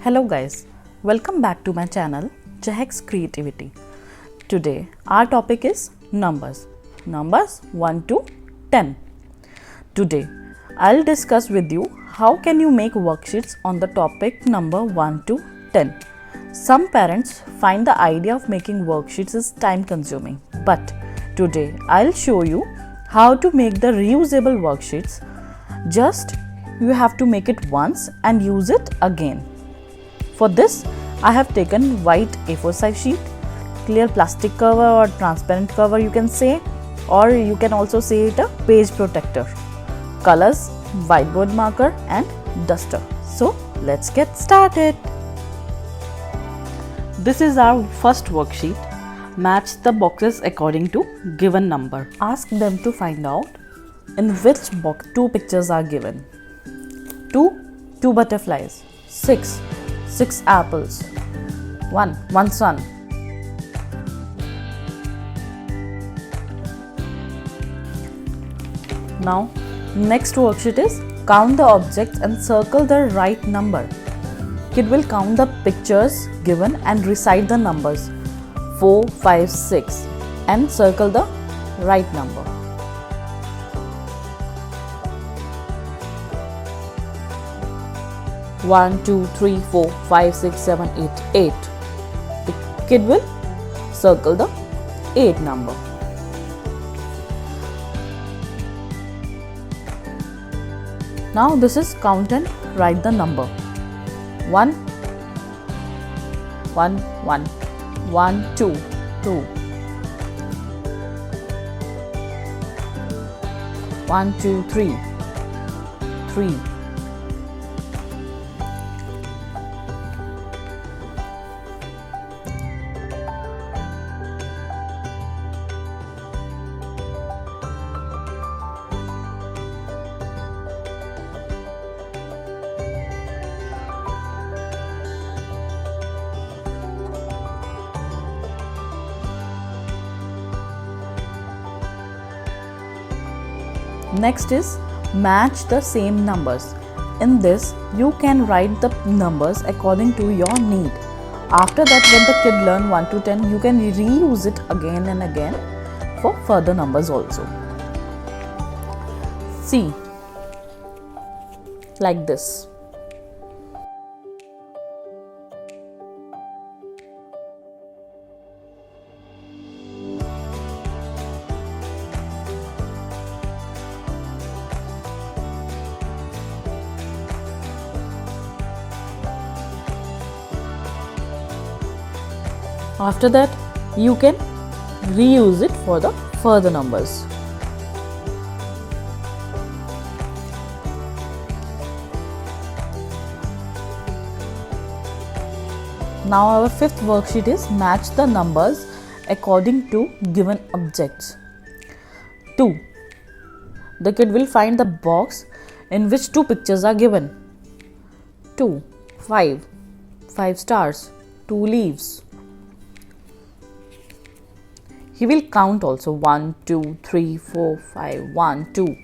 Hello guys, welcome back to my channel Chehek's Creativity. Today our topic is numbers 1 to 10. Today I'll discuss with you how can you make worksheets on the topic number 1 to 10. Some parents find the idea of making worksheets is time consuming, but today I'll show you how to make the reusable worksheets. Just you have to make it once and use it again. For this, I have taken white A4 size sheet, clear plastic cover or transparent cover you can say, or you can also say it a page protector, colors, whiteboard marker and duster. So let's get started. This is our first worksheet. Match the boxes according to given number. Ask them to find out in which box two pictures are given. 2 butterflies, 6 apples, 1 sun. Now next worksheet is count the objects and circle the right number. Kid will count the pictures given and recite the numbers 4, 5, 6 and circle the right number. One, 2, 3, 4, 5, 6, 7, 8. The kid will circle the 8 number. Now this is count and write the number. 1, 2, 1, 2, 3. Next is match the same numbers. In this, you can write the numbers according to your need. After that, when the kid learn 1 to 10, you can reuse it again and again for further numbers also. See, like this. After that, you can reuse it for the further numbers. Now our fifth worksheet is match the numbers according to given objects. 2. The kid will find the box in which two pictures are given. 2, 5 stars, 2 leaves. He will count also 1, 2, 3, 4, 5, 1, 2.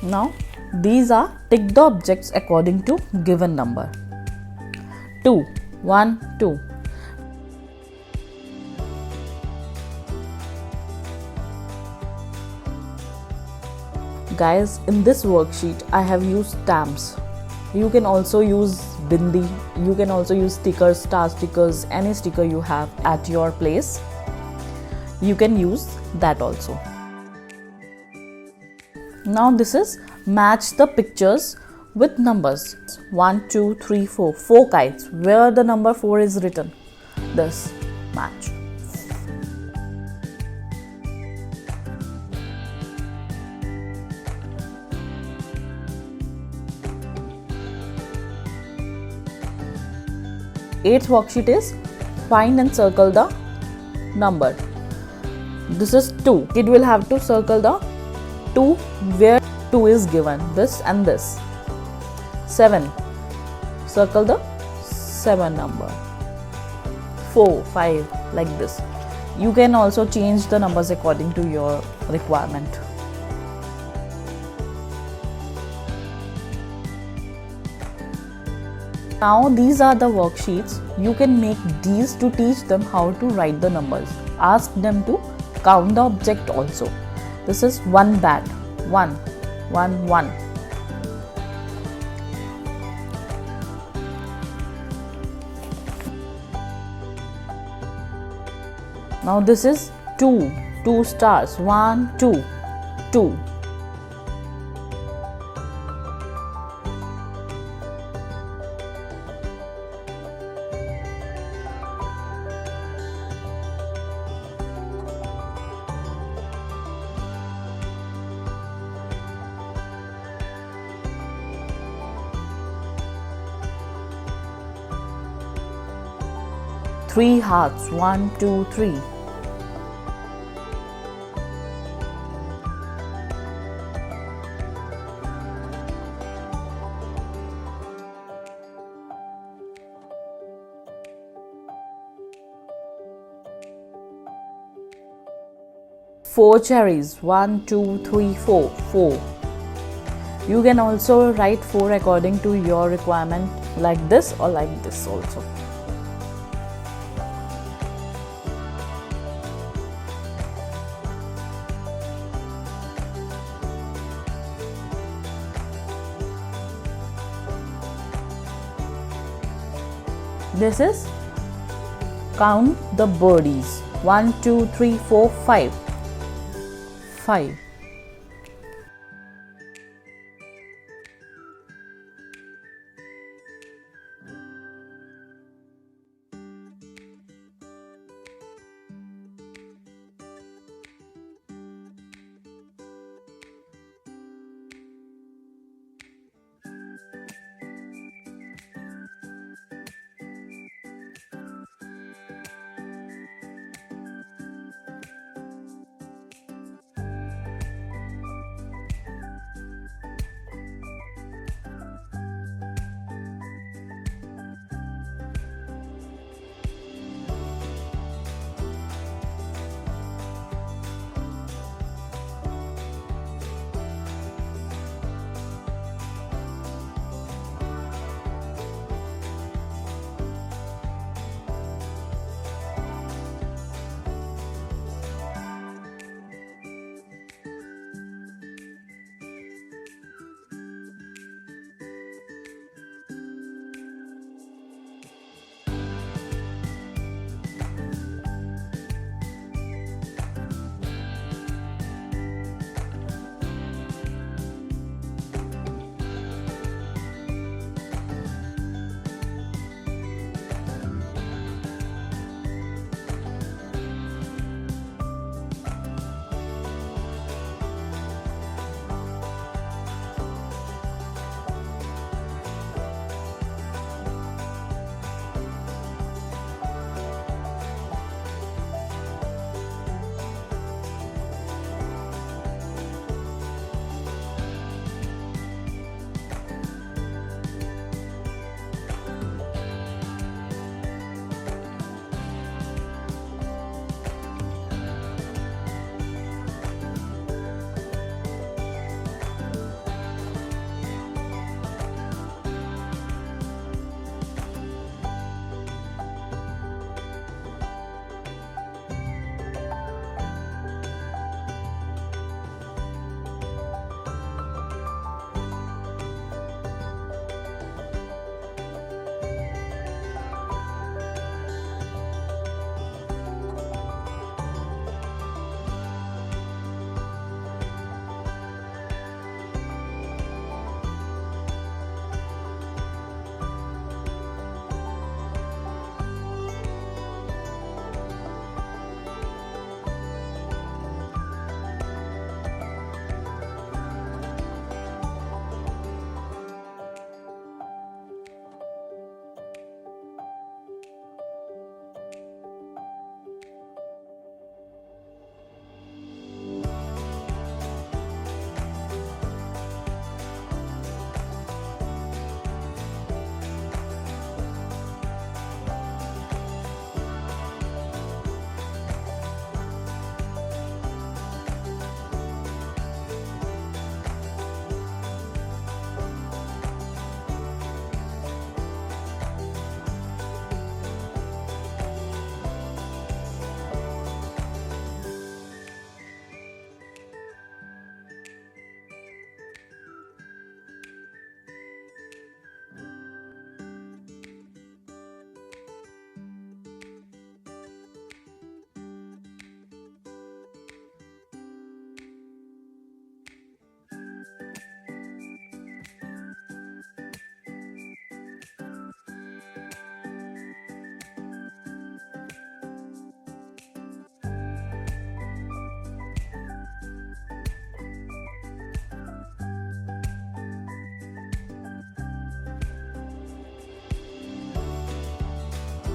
Now these are tick the objects according to given number. 2, 1, 2. Guys, in this worksheet I have used stamps. You can also use bindi, you can also use stickers, star stickers, any sticker you have at your place. You can use that also. Now this is match the pictures with numbers. 1, 2, 3, 4. 4 kites. Where the number 4 is written. This match. Eighth worksheet is find and circle the number. This is 2. Kid will have to circle the 2 where 2 is given, this and this. 7. Circle the 7 number. 4, 5 like this. You can also change the numbers according to your requirement. Now these are the worksheets. You can make these to teach them how to write the numbers. Ask them to count the object also. This is one bat. 1, 1, 1. Now this is 2. 2 stars. 1, 2. 2. Three hearts. 1, 2, 3. Four cherries. 1, 2, 3, 4. 4. You can also write 4 according to your requirement, like this or like this also. This is count the birdies. 1, 2, 3, 4, 5. 5.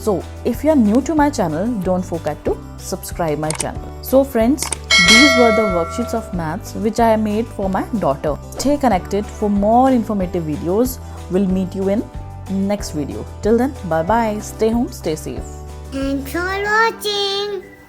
So if you are new to my channel, don't forget to subscribe my channel. So friends, these were the worksheets of maths which I made for my daughter. Stay connected for more informative videos. We'll meet you in next video. Till then, bye bye. Stay home, stay safe. Thanks for watching.